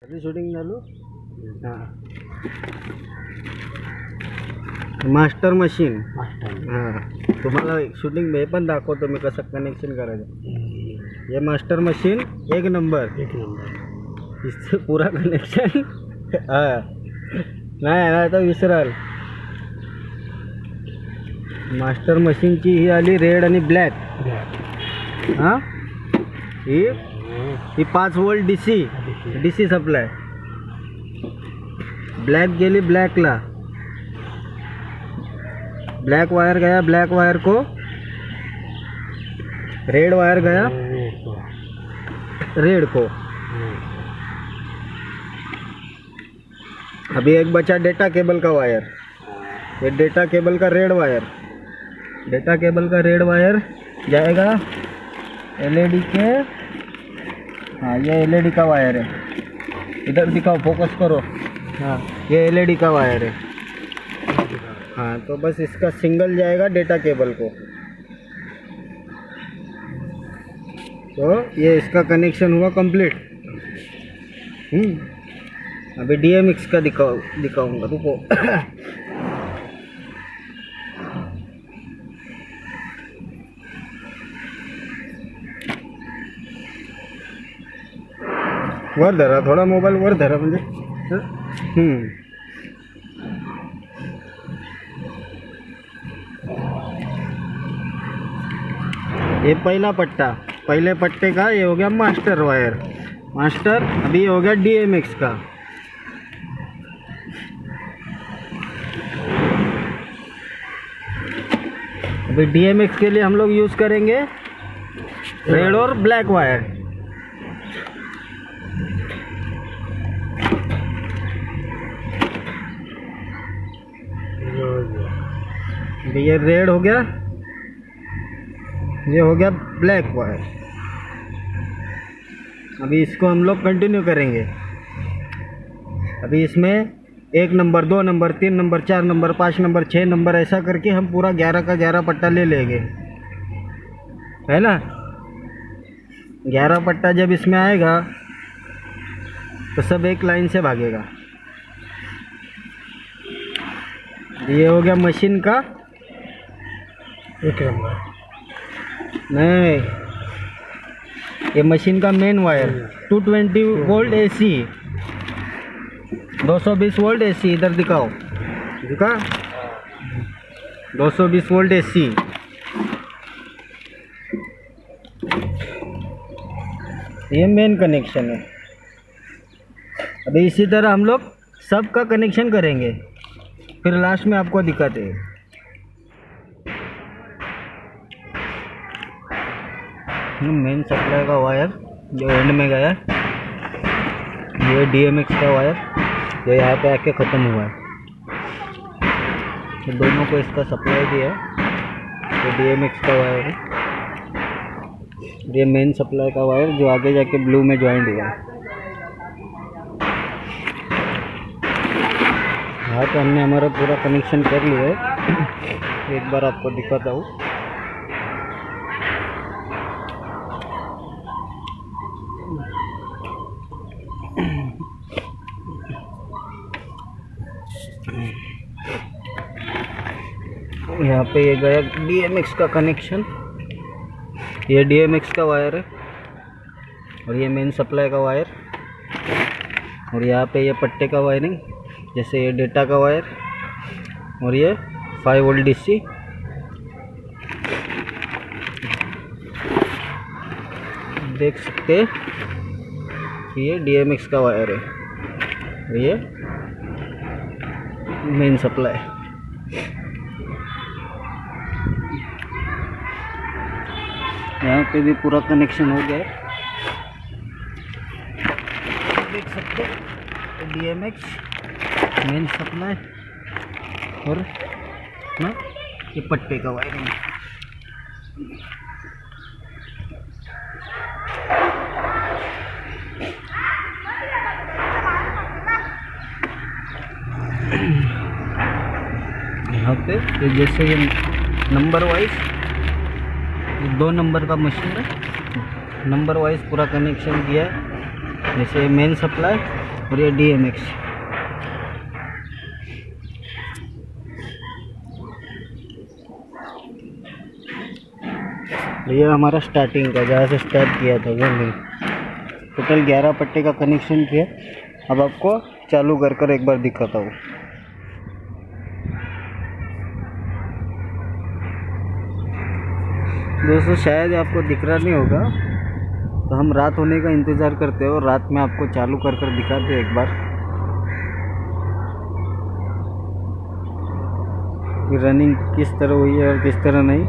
Shooting चालू हां master machine हां तुम्हाला शूटिंग में पण दाखवतो मी कसं कनेक्शन करायचं ये मास्टर मशीन एक नंबर इससे पूरा कनेक्शन हां नाही तर विसराल मास्टर मशीनची ही आली रेड आणि ब्लॅक हां ही 5 वोल्ट डीसी सप्लाय ब्लैक गेली ब्लैकला ब्लैक वायर गया ब्लैक वायर को रेड वायर गया रेड को अभी एक बचा डेटा केबल का वायर ये डेटा केबल का रेड वायर जाएगा एलईडी के हाँ ये एलईडी का वायर है इधर दिखाओ फोकस करो हाँ ये एलईडी का वायर है हाँ तो बस इसका सिंगल जाएगा डेटा केबल को तो ये इसका कनेक्शन हुआ कंप्लीट। अभी डीएमएक्स का दिखाऊंगा रुको वर धरा थोड़ा मोबाईल वर धरा म्हणजे ये पहला पट्टा पहले पट्टे का ये हो गया मास्टर वायर मास्टर अभी ये हो गया डीएमएक्स का अभी डीएमएक्स के लिए हम लोग यूज़ करेंगे रेड और ब्लैक वायर ये रेड हो गया ये हो गया ब्लैक वायर अभी इसको हम लोग कंटिन्यू करेंगे। अभी इसमें 1 number 2 number 3 number 4 number 5 number 6 number ऐसा करके हम पूरा 11 का 11 पट्टा ले लेंगे है ना। 11 पट्टा जब इसमें आएगा तो सब एक लाइन से भागेगा। ये हो गया मशीन का एक नंबर नहीं ये मशीन का main wire 220 volt AC 220 volt AC इधर दिखाओ दिखा 220 वोल्ट एसी ये मेन कनेक्शन है। अभी इसी तरह हम लोग सब का कनेक्शन करेंगे फिर लास्ट में आपको दिखाते हैं। मेन सप्लाई का वायर जो एंड में गया ये डीएमएक्स का वायर जो यहाँ पे आके ख़त्म हुआ है तो दोनों को इसका सप्लाई दिया है ये डीएमएक्स का वायर है ये मेन सप्लाई का वायर जो आगे जाके ब्लू में ज्वाइंट हुआ है। हाँ तो हमने हमारा पूरा कनेक्शन कर लिया है एक बार आपको दिखाता हूँ। यहाँ पे ये गया डीएमएक्स का कनेक्शन ये डीएमएक्स का वायर है और ये मेन सप्लाई का वायर और यहाँ पे ये पट्टे का वायरिंग जैसे ये डेटा का वायर और ये 5 वोल्ट डीसी देख सकते कि ये डीएमएक्स का वायर है और ये मेन सप्लाई यहाँ पे भी पूरा कनेक्शन हो गया देख सकते डीएमएक्स मेन सप्लाई और ना ये पट्टे का वायरिंग यहाँ पे ये जैसे ये नंबर वाइज 2 नंबर का मशीन है नंबर वाइज पूरा कनेक्शन किया है। जैसे मेन सप्लाई और ये DMX। ये हमारा स्टार्टिंग का, जहाँ से स्टार्ट किया था वो नहीं। टोटल 11 पट्टे का कनेक्शन किया। अब आपको चालू कर एक बार दिखाता हूँ। दोस्तों शायद आपको दिख रहा नहीं होगा, तो हम रात होने का इंतज़ार करते हो, रात में आपको चालू कर दिखाते हैं एक बार कि रनिंग किस तरह हुई है और किस तरह नहीं।